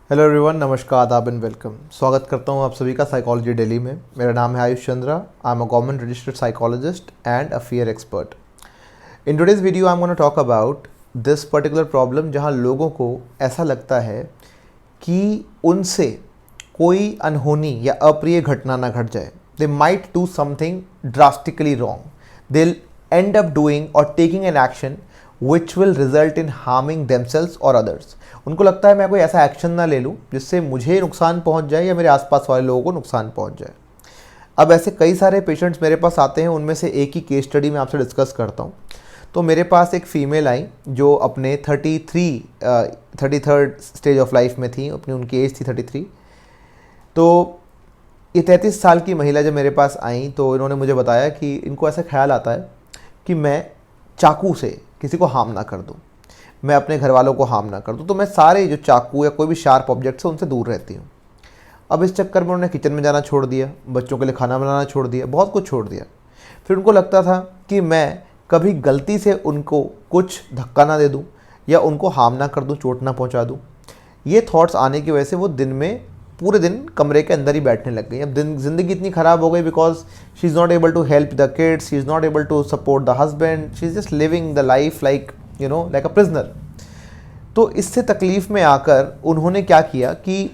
Hello everyone, नमस्कार, आदाब and welcome. स्वागत करता हूं आप सभी का साइकोलॉजी डेली में। मेरा नाम है Ayush Chandra. I am a government registered psychologist and a fear expert. In today's video I am gonna talk about this particular problem, जहां लोगों को ऐसा लगता है कि उनसे कोई अनहोनी या अप्रिय घटना ना घट जाए। They might do something drastically wrong. They end up doing और taking an action which will result in harming themselves or others। उनको लगता है मैं कोई ऐसा एक्शन ना ले लूँ जिससे मुझे नुकसान पहुँच जाए या मेरे आसपास वाले लोगों को नुकसान पहुँच जाए। अब ऐसे कई सारे पेशेंट्स मेरे पास आते हैं, उनमें से एक ही केस स्टडी मैं आपसे डिस्कस करता हूँ। तो मेरे पास एक फ़ीमेल आई जो अपने 33rd स्टेज ऑफ लाइफ में थी, अपनी उनकी एज थी 33। तो ये 33 साल की महिला जब मेरे पास आई तो इन्होंने मुझे बताया कि इनको ऐसा ख्याल आता है कि मैं चाकू से किसी को हार्म ना कर दूं, मैं अपने घर वालों को हार्म ना कर दूं, तो मैं सारे जो चाकू या कोई भी शार्प ऑब्जेक्ट्स है उनसे दूर रहती हूँ। अब इस चक्कर में उन्होंने किचन में जाना छोड़ दिया, बच्चों के लिए खाना बनाना छोड़ दिया, बहुत कुछ छोड़ दिया। फिर उनको लगता था कि मैं कभी गलती से उनको कुछ धक्का ना दे दूँ या उनको हार्म ना कर दूँ, चोट ना पहुँचा दूँ। ये थॉट्स आने की वजह से वो दिन में पूरे दिन कमरे के अंदर ही बैठने लग गई। अब ज़िंदगी इतनी ख़राब हो गई because she is not able to help the kids, she is not able to support the husband, she is just living the life like like a prisoner. तो इससे तकलीफ़ में आकर उन्होंने क्या किया कि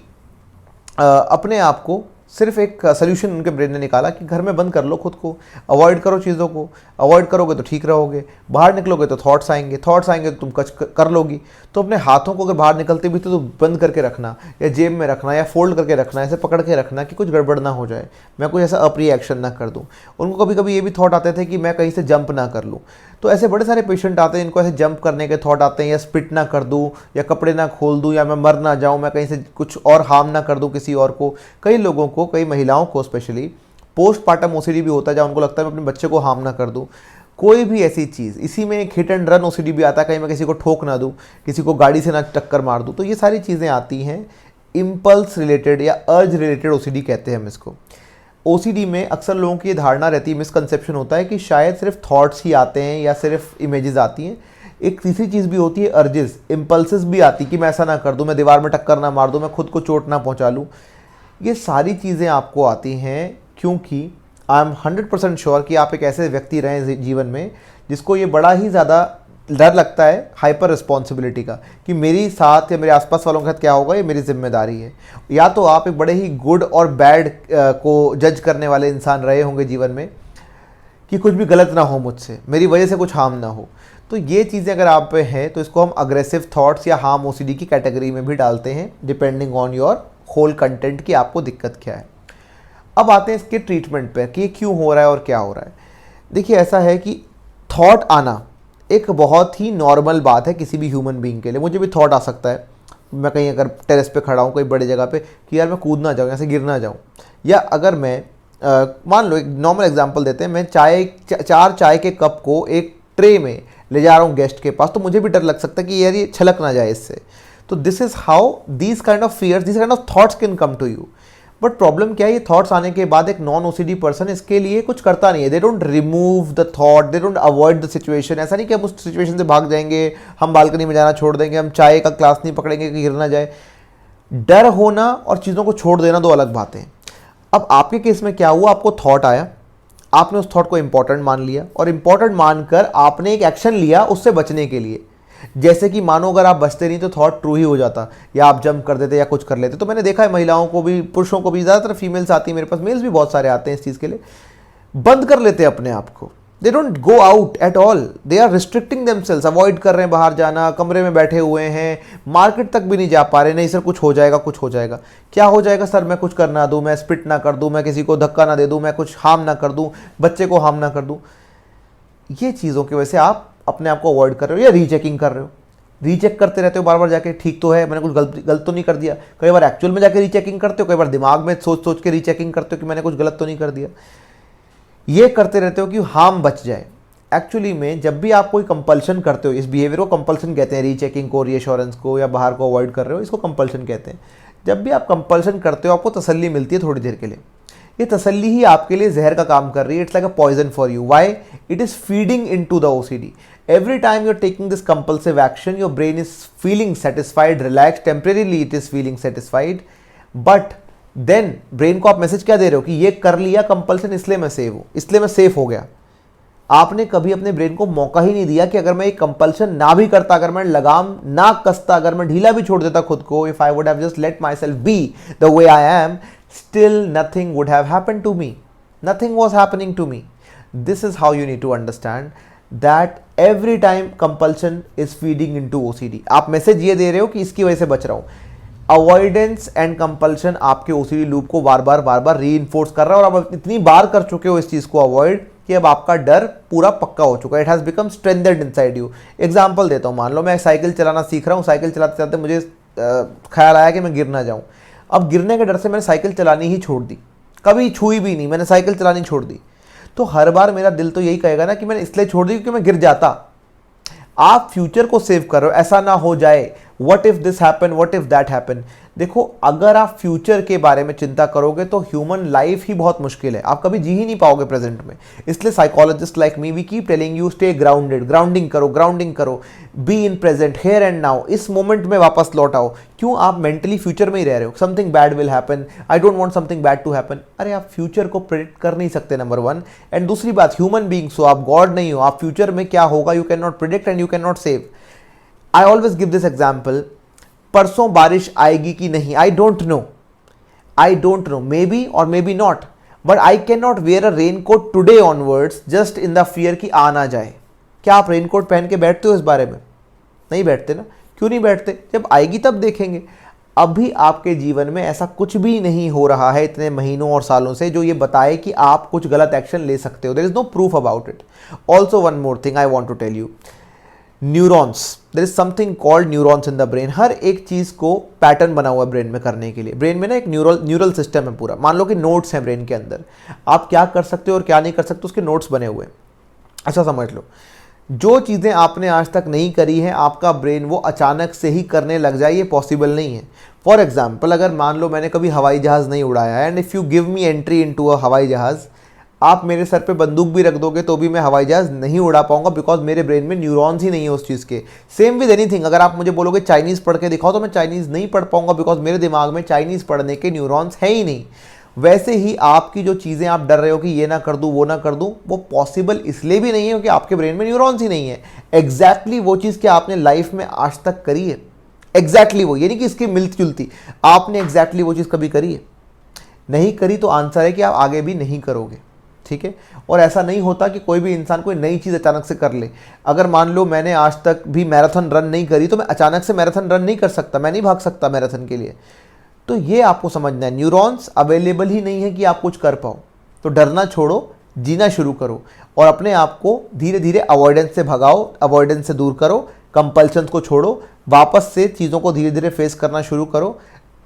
अपने आप को सिर्फ एक सोल्यूशन उनके ब्रेन ने निकाला कि घर में बंद कर लो खुद को, अवॉइड करो चीज़ों को, अवॉइड करोगे तो ठीक रहोगे, बाहर निकलोगे तो थॉट्स आएंगे तो तुम कुछ कर लोगी। तो अपने हाथों को अगर बाहर निकलते भी तो बंद करके रखना या जेब में रखना या फोल्ड करके रखना, ऐसे पकड़ के रखना कि कुछ गड़बड़ ना हो जाए, मैं कुछ ऐसा अप्रिय एक्शन ना कर दूँ। उनको कभी कभी ये भी थॉट आते थे कि मैं कहीं से जंप ना कर लूँ। तो ऐसे बड़े सारे पेशेंट आते हैं, इनको ऐसे जंप करने के थॉट आते हैं, या स्पिट ना कर दूँ या कपड़े ना खोल दूँ या मैं मर ना जाऊँ, मैं कहीं से कुछ और हार्म ना कर दूँ किसी और को। कई लोगों को, कई महिलाओं को स्पेशली पोस्टपार्टम ओसीडी भी होता है, जहाँ उनको लगता है मैं अपने बच्चे को हार्म ना कर दूँ। कोई भी ऐसी चीज़, इसी में एक हिट एंड रन ओसीडी भी आता है, कहीं मैं किसी को ठोक ना दूँ, किसी को गाड़ी से ना टक्कर मार दूँ। तो ये सारी चीज़ें आती हैं इम्पल्स रिलेटेड या अर्ज रिलेटेड ओसीडी कहते हैं हम इसको। ओसीडी में अक्सर लोगों की ये धारणा रहती है, मिसकंसेप्शन होता है कि शायद सिर्फ थॉट्स ही आते हैं या सिर्फ इमेजेस आती हैं। एक तीसरी चीज़ भी होती है अर्जेस, इम्पल्सेस भी आती कि मैं ऐसा ना कर दूं, मैं दीवार में टक्कर ना मार दूं, मैं खुद को चोट ना पहुंचा लूं। ये सारी चीज़ें आपको आती हैं क्योंकि आई एम 100% श्योर कि आप एक ऐसे व्यक्ति रहे जीवन में जिसको ये बड़ा ही ज़्यादा डर लगता है हाइपर रिस्पॉन्सिबिलिटी का, कि मेरी साथ या मेरे आसपास वालों के साथ क्या होगा, ये मेरी जिम्मेदारी है। या तो आप एक बड़े ही गुड और बैड को जज करने वाले इंसान रहे होंगे जीवन में कि कुछ भी गलत ना हो मुझसे, मेरी वजह से कुछ हार्म ना हो। तो ये चीज़ें अगर आप पे हैं तो इसको हम अग्रेसिव थॉट्स या हार्म ओसीडी की कैटेगरी में भी डालते हैं, depending on your whole content कि आपको दिक्कत क्या है। अब आते हैं इसके ट्रीटमेंट पर कि ये क्यों हो रहा है और क्या हो रहा है। देखिए, ऐसा है कि थॉट आना एक बहुत ही नॉर्मल बात है किसी भी ह्यूमन बीइंग के लिए। मुझे भी थॉट आ सकता है, मैं कहीं अगर टेरेस पे खड़ा हूँ कोई बड़ी जगह पे, कि यार मैं कूद ना जाऊँ, ऐसे गिर ना जाऊँ। या अगर मैं मान लो एक नॉर्मल एग्जांपल देते हैं, मैं चार चाय के कप को एक ट्रे में ले जा रहा हूँ गेस्ट के पास, तो मुझे भी डर लग सकता है कि यार ये छलक ना जाए इससे। तो this is how these kind of fears, this kind of thoughts can come to you. But problem क्या है, ये थॉट्स आने के बाद एक नॉन ओसीडी पर्सन इसके लिए कुछ करता नहीं है। They don't remove the thought, they don't avoid the situation. ऐसा नहीं कि हम उस सिचुएशन से भाग जाएंगे, हम बालकनी में जाना छोड़ देंगे, हम चाय का ग्लास नहीं पकड़ेंगे कि गिर ना जाए। डर होना और चीज़ों को छोड़ देना दो अलग बातें हैं। अब आपके केस में क्या हुआ, आपको थॉट आया, आपने उस थॉट को इंपॉर्टेंट मान लिया और इंपॉर्टेंट मानकर आपने एक एक्शन लिया उससे बचने के लिए। जैसे कि मानो अगर आप बचते नहीं तो थॉट ट्रू ही हो जाता, या आप जंप कर देते या कुछ कर लेते। तो मैंने देखा है महिलाओं को भी, पुरुषों को भी, ज़्यादातर फीमेल्स आती है मेरे पास, मेल्स भी बहुत सारे आते हैं इस चीज़ के लिए, बंद कर लेते हैं अपने आप को। They don't go out at all, they are restricting themselves, avoid कर रहे हैं बाहर जाना, कमरे में बैठे हुए हैं, मार्केट तक भी नहीं जा पा रहे। नहीं सर कुछ हो जाएगा, कुछ हो जाएगा। क्या हो जाएगा सर, मैं कुछ कर ना दूँ, मैं स्पिट ना कर दूँ, मैं किसी को धक्का ना दे दूँ, मैं कुछ हार्म ना कर दूँ, बच्चे को हार्म ना कर दूँ। ये चीज़ों की वजह से आप अपने आप को अवॉइड कर रहे हो या रीचेकिंग कर रहे हो। रीचेक करते रहते हो बार बार जाके, ठीक तो है, मैंने कुछ गलत तो नहीं कर दिया। कई बार एक्चुअल में जाके रीचेकिंग करते हो, कई बार दिमाग में सोच सोच के रीचेकिंग करते हो कि मैंने कुछ गलत तो नहीं कर दिया। ये करते रहते हो कि हार्म बच जाए। एक्चुअली में जब भी आप कोई कंपल्शन करते हो, इस बिहेवियर को कंपल्शन कहते हैं, रीचेकिंग को, रीएश्योरेंस को, या बाहर को अवॉइड कर रहे हो, इसको कंपल्शन कहते हैं। जब भी आप कंपल्शन करते हो आपको तसल्ली मिलती है थोड़ी देर के लिए। ये तसल्ली ही आपके लिए जहर का काम कर रही है। It's like a poison for you. Why? It is feeding into the OCD. Every time you're taking this compulsive action, your brain is feeling satisfied, relaxed, temporarily it is feeling satisfied, but then brain को आप message क्या दे रहे हो कि ये कर लिया compulsion, इसलिए मैं सेव हूं, इसलिए मैं सेफ हो गया। आपने कभी अपने ब्रेन को मौका ही नहीं दिया कि अगर मैं एक कंपल्शन ना भी करता, अगर मैं लगाम ना कसता, अगर मैं ढीला भी छोड़ देता खुद को, if I would have just let my self be the way I am, still nothing would have happened to me, nothing was happening to me. This is how you need to understand that every time compulsion is feeding in to OCD. आप message ये दे रहे हो कि इसकी वजह से बच रहा हूं। अवॉइडेंस एंड कंपल्शन आपके ओसीडी लूप को बार बार री इन्फोर्स कर रहा है, और आप इतनी बार कर चुके हो इस चीज को अवॉइड कि अब आपका डर पूरा पक्का हो चुका है। It has become strengthened inside you. Example देता हूँ, मान लो मैं साइकिल चलाना सीख रहा हूँ, साइकिल चलाते चलाते मुझे ख्याल आया कि मैं गिर ना जाऊँ। अब गिरने के डर से मैंने साइकिल चलानी ही छोड़ दी, कभी छुई भी नहीं, मैंने साइकिल चलानी छोड़ दी। तो हर बार मेरा दिल तो यही कहेगा ना कि मैंने इसलिए छोड़ दी क्योंकि मैं गिर जाता। आप फ्यूचर को सेव कर रहे हो, ऐसा ना हो जाए, what if this happen, what if that happen. देखो, अगर आप फ्यूचर के बारे में चिंता करोगे तो ह्यूमन लाइफ ही बहुत मुश्किल है, आप कभी जी ही नहीं पाओगे प्रेजेंट में। इसलिए psychologist like me we keep telling you stay grounded, grounding करो, be in present, here and now, इस मोमेंट में वापस लौट आओ। क्यों? आप मेंटली फ्यूचर में ही रह रहे हो। Something bad will happen, I don't want something bad to happen. अरे आप फ्यूचर को प्रेडिक्ट कर नहीं सकते, नंबर वन। एंड दूसरी बात, ह्यूमन बीइंग्स हो, आप गॉड नहीं हो, आप फ्यूचर में क्या होगा you can not predict and you can not save. I always give this example, परसों बारिश आएगी कि नहीं, I don't know, maybe और maybe not, but I can not wear a raincoat today onwards just in the fear कि आ ना जाए। क्या आप रेनकोट पहन के बैठते हो इस बारे में? नहीं बैठते ना। क्यों नहीं बैठते? जब आएगी तब देखेंगे। अभी आपके जीवन में ऐसा कुछ भी नहीं हो रहा है इतने महीनों और सालों से जो ये बताए कि आप कुछ गलत एक्शन ले सकते हो। There is no proof about it. Also one more thing I want to tell you, neurons, there is something called neurons in the brain. हर एक चीज को पैटर्न बना हुआ है ब्रेन में करने के लिए। ब्रेन में ना एक न्यूरल सिस्टम है पूरा। मान लो कि नोट्स हैं ब्रेन के अंदर, आप क्या कर सकते हो और क्या नहीं कर सकते उसके नोट्स बने हुए हैं। अच्छा समझ लो, जो चीज़ें आपने आज तक नहीं करी हैं आपका ब्रेन वो अचानक से ही करने लग जाए, ये पॉसिबल नहीं है। फॉर एग्जाम्पल, अगर मान लो मैंने कभी हवाई जहाज़ नहीं उड़ाया है, and if you give me entry into a हवाई जहाज़, आप मेरे सर पे बंदूक भी रख दोगे तो भी मैं हवाई जहाज़ नहीं उड़ा पाऊंगा, बिकॉज मेरे ब्रेन में न्यूरॉन्स ही नहीं है उस चीज़ के। सेम विद एनीथिंग, अगर आप मुझे बोलोगे चाइनीज़ पढ़ के दिखाओ तो मैं चाइनीज़ नहीं पढ़ पाऊंगा, बिकॉज मेरे दिमाग में चाइनीज़ पढ़ने के न्यूरॉन्स है ही नहीं। वैसे ही आपकी जो चीज़ें आप डर रहे हो कि ये ना कर दूं वो ना कर दूं, वो पॉसिबल इसलिए भी नहीं है क्योंकि आपके ब्रेन में न्यूरॉन्स ही नहीं है। एग्जैक्टली वो चीज़ क्या आपने लाइफ में आज तक करी है? एग्जैक्टली वो, ये नहीं कि इसकी मिलती जुलती, आपने एग्जैक्टली वो चीज़ कभी करी है? नहीं करी, तो आंसर है कि आप आगे भी नहीं करोगे। ठीक है। और ऐसा नहीं होता कि कोई भी इंसान कोई नई चीज़ अचानक से कर ले। अगर मान लो मैंने आज तक भी मैराथन रन नहीं करी तो मैं अचानक से मैराथन रन नहीं कर सकता, मैं नहीं भाग सकता मैराथन के लिए। तो ये आपको समझना है, न्यूरॉन्स अवेलेबल ही नहीं है कि आप कुछ कर पाओ। तो डरना छोड़ो, जीना शुरू करो और अपने आप को धीरे धीरे अवॉइडेंस से भगाओ, अवॉइडेंस से दूर करो, कंपल्शन को छोड़ो, वापस से चीज़ों को धीरे धीरे फेस करना शुरू करो,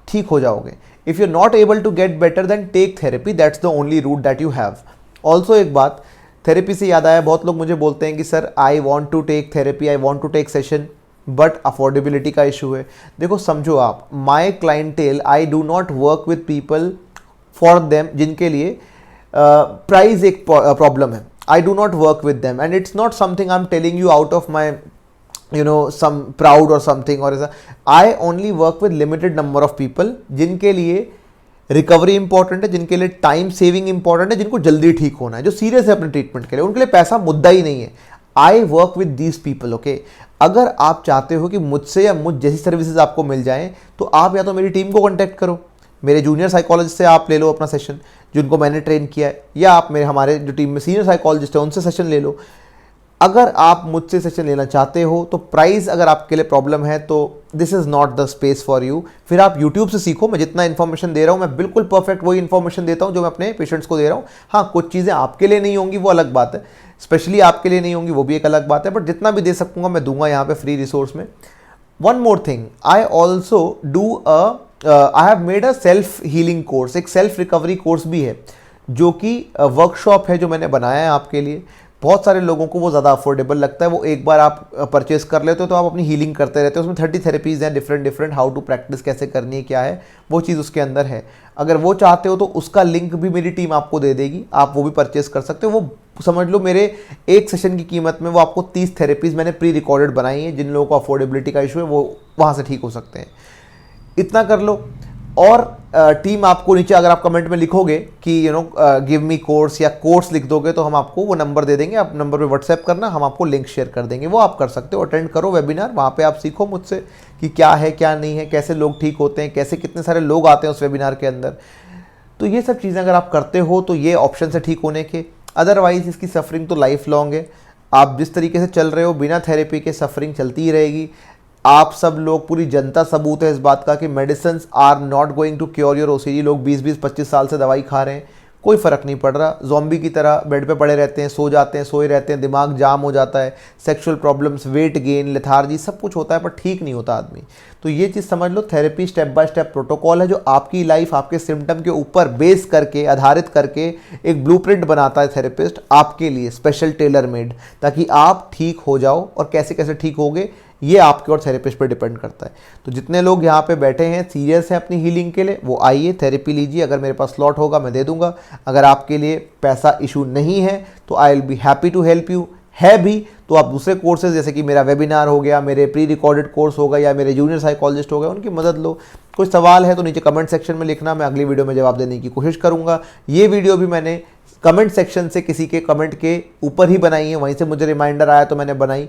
ठीक हो जाओगे। If you are not able to get better then take therapy, that's the only route that you have. Also एक बात, थेरेपी से याद आया, बहुत लोग मुझे बोलते हैं कि sir I want to take therapy, I want to take session, but affordability का इशू है। देखो समझो आप, my clientele, I do not work with people for them जिनके लिए प्राइस एक प्रॉब्लम है। I do not work with them and it's not something I am telling you out of my some proud or something, or I only work with limited number of people जिनके लिए recovery important है, जिनके लिए time saving important है, जिनको जल्दी ठीक होना है, जो सीरियस है अपने ट्रीटमेंट के लिए, उनके लिए पैसा मुद्दा ही नहीं है। I work with these people, okay. अगर आप चाहते हो कि मुझसे या मुझ जैसी सर्विसेज आपको मिल जाएं तो आप या तो मेरी टीम को कॉन्टैक्ट करो, मेरे जूनियर साइकोलॉजिस्ट से आप ले लो अपना सेशन जिनको मैंने ट्रेन किया है, या आप मेरे हमारे जो टीम में सीनियर साइकोलॉजिस्ट है उनसे सेशन ले लो। अगर आप मुझसे सेशन लेना चाहते हो तो प्राइस अगर आपके लिए प्रॉब्लम है तो this is not the space for you. फिर आप यूट्यूब से सीखो, मैं जितना इन्फॉर्मेशन दे रहा हूँ मैं बिल्कुल परफेक्ट वही इन्फॉर्मेशन देता हूँ जो मैं अपने पेशेंट्स को दे रहा हूँ। हाँ, कुछ चीज़ें आपके लिए नहीं होंगी वो अलग बात है, स्पेशली आपके लिए नहीं होंगी वो भी एक अलग बात है, बट जितना भी दे सकूँगा मैं दूंगा यहाँ पे फ्री रिसोर्स में। One more thing, I also do I have made a self healing course, एक सेल्फ रिकवरी कोर्स भी है जो कि वर्कशॉप है जो मैंने बनाया है आपके लिए। बहुत सारे लोगों को वो ज़्यादा अफोर्डेबल लगता है, वो एक बार आप परचेस कर लेते हो तो आप अपनी हीलिंग करते रहते हो। उसमें 30 थेरेपीज़ हैं डिफरेंट, हाउ टू प्रैक्टिस कैसे करनी है, क्या है वो चीज़ उसके अंदर है। अगर वो चाहते हो तो उसका लिंक भी मेरी टीम आपको दे देगी, आप वो भी परचेस कर सकते हो। वो समझ लो मेरे एक सेशन की कीमत में वो आपको 30 थेरेपीज मैंने प्री रिकॉर्डेड बनाई है। जिन लोगों को अफोर्डेबिलिटी का इशू है वो वहाँ से ठीक हो सकते हैं। इतना कर लो। और टीम आपको नीचे अगर आप कमेंट में लिखोगे कि गिव मी कोर्स या कोर्स लिख दोगे तो हम आपको वो नंबर दे देंगे। आप नंबर पे व्हाट्सएप करना, हम आपको लिंक शेयर कर देंगे, वो आप कर सकते हो। अटेंड करो वेबिनार, वहाँ पे आप सीखो मुझसे कि क्या है क्या नहीं है, कैसे लोग ठीक होते हैं, कैसे कितने सारे लोग आते हैं उस वेबिनार के अंदर। तो ये सब चीज़ें अगर आप करते हो तो ये ऑप्शन है ठीक होने के। अदरवाइज इसकी सफरिंग तो लाइफ लॉन्ग है। आप जिस तरीके से चल रहे हो बिना थेरेपी के सफरिंग चलती ही रहेगी। आप सब लोग, पूरी जनता सबूत है इस बात का कि medicine are not going to cure your OCD. लोग 20-20, 25 साल से दवाई खा रहे हैं, कोई फ़र्क नहीं पड़ रहा। ज़ॉम्बी की तरह बेड पे पड़े रहते हैं, सो जाते हैं, सोए रहते हैं, दिमाग जाम हो जाता है, sexual problems, weight gain, lethargy, सब कुछ होता है पर ठीक नहीं होता आदमी। तो ये चीज़ समझ लो, therapy step by step protocol है जो आपकी लाइफ, आपके सिम्टम के ऊपर बेस करके, आधारित करके एक ब्लूप्रिंट बनाता है थेरेपिस्ट आपके लिए, स्पेशल टेलर मेड, ताकि आप ठीक हो जाओ। और कैसे कैसे ठीक होगे ये आपके और थेरेपिस्ट पर डिपेंड करता है। तो जितने लोग यहाँ पे बैठे हैं, सीरियस हैं अपनी हीलिंग के लिए, वो आइए थेरेपी लीजिए। अगर मेरे पास स्लॉट होगा मैं दे दूंगा। अगर आपके लिए पैसा इशू नहीं है तो I will be happy to help you. है भी तो आप दूसरे कोर्सेज जैसे कि मेरा वेबिनार हो गया, मेरे प्री रिकॉर्डेड कोर्स होगा, या मेरे जूनियर साइकोलॉजिस्ट हो गए, उनकी मदद लो। कोई सवाल है तो नीचे कमेंट सेक्शन में लिखना, मैं अगली वीडियो में जवाब देने की कोशिश करूँगा। ये वीडियो भी मैंने कमेंट सेक्शन से किसी के कमेंट के ऊपर ही बनाई है, वहीं से मुझे रिमाइंडर आया तो मैंने बनाई।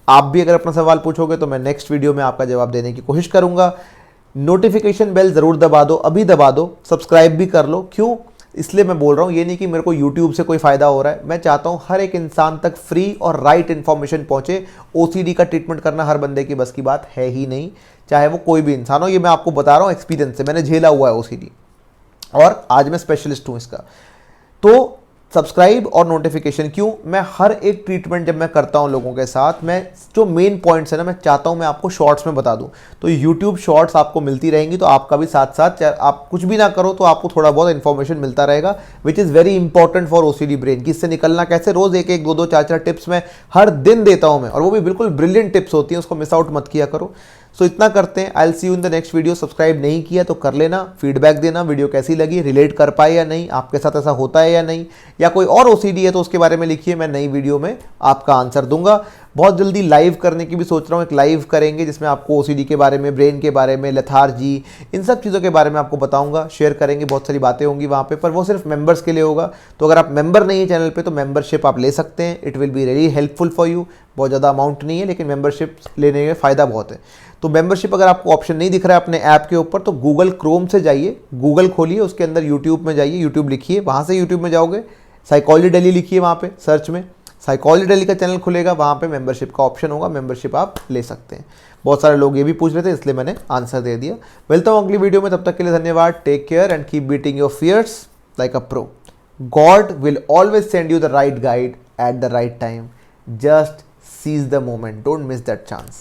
आप भी अगर अपना सवाल पूछोगे तो मैं नेक्स्ट वीडियो में आपका जवाब देने की कोशिश करूंगा। नोटिफिकेशन बेल ज़रूर दबा दो, अभी दबा दो, सब्सक्राइब भी कर लो। क्यों? इसलिए मैं बोल रहा हूँ, ये नहीं कि मेरे को यूट्यूब से कोई फ़ायदा हो रहा है। मैं चाहता हूँ हर एक इंसान तक फ्री और राइट इन्फॉर्मेशन पहुँचे। ओसीडी का ट्रीटमेंट करना हर बंदे की बस की बात है ही नहीं, चाहे वो कोई भी इंसान हो। ये मैं आपको बता रहा हूँ एक्सपीरियंस से, मैंने झेला हुआ है ओसीडी और आज मैं स्पेशलिस्ट हूँ इसका। तो सब्सक्राइब और नोटिफिकेशन क्यों? मैं हर एक ट्रीटमेंट जब मैं करता हूं लोगों के साथ, मैं जो मेन पॉइंट्स है ना, मैं चाहता हूं मैं आपको शॉर्ट्स में बता दूं। तो यूट्यूब शॉर्ट्स आपको मिलती रहेंगी, तो आपका भी साथ साथ, आप कुछ भी ना करो तो आपको थोड़ा बहुत इन्फॉर्मेशन मिलता रहेगा, which is very important for OCD brain. कि इससे निकलना कैसे, रोज एक एक, दो दो, चार चार टिप्स मैं हर दिन देता हूं मैं, और वो भी बिल्कुल ब्रिलियंट टिप्स होती हैं, उसको मिस आउट मत किया करो। सो इतना करते हैं। I will see you in the next video. Subscribe नहीं किया तो कर लेना, फीडबैक देना, वीडियो कैसी लगी, रिलेट कर पाए या नहीं, आपके साथ ऐसा होता है या नहीं, या कोई और ओसीडी है तो उसके बारे में लिखिए, मैं नई वीडियो में आपका आंसर दूंगा। बहुत जल्दी लाइव करने की भी सोच रहा हूँ, एक लाइव करेंगे जिसमें आपको ओसीडी के बारे में, ब्रेन के बारे में, लेथार्जी, इन सब चीज़ों के बारे में आपको बताऊंगा, शेयर करेंगे, बहुत सारी बातें होंगी वहाँ पे, पर वो सिर्फ मेंबर्स के लिए होगा। तो अगर आप मेंबर नहीं है चैनल पे तो मेंबरशिप आप ले सकते हैं, it will be really helpful for you. बहुत ज़्यादा अमाउंट नहीं है लेकिन मेंबरशिप लेने में फ़ायदा बहुत है। तो मेंबरशिप अगर आपको ऑप्शन नहीं दिख रहा है अपने ऐप के ऊपर तो गूगल क्रोम से जाइए, गूगल खोलिए, उसके अंदर यूट्यूब में जाइए, यूट्यूब लिखिए, वहाँ से यूट्यूब में जाओगे, साइकोलॉजी दिल्ली लिखिए, वहाँ पे सर्च में साइकोलॉजी दिल्ली का चैनल खुलेगा, वहाँ पे मेंबरशिप का ऑप्शन होगा, मेंबरशिप आप ले सकते हैं। बहुत सारे लोग ये भी पूछ रहे थे इसलिए मैंने आंसर दे दिया। मिलता हूँ अगली वीडियो में, तब तक के लिए धन्यवाद। Take care and keep beating your fears like a pro. God will always send you the right guide at the right time. Just seize the moment, don't miss that chance.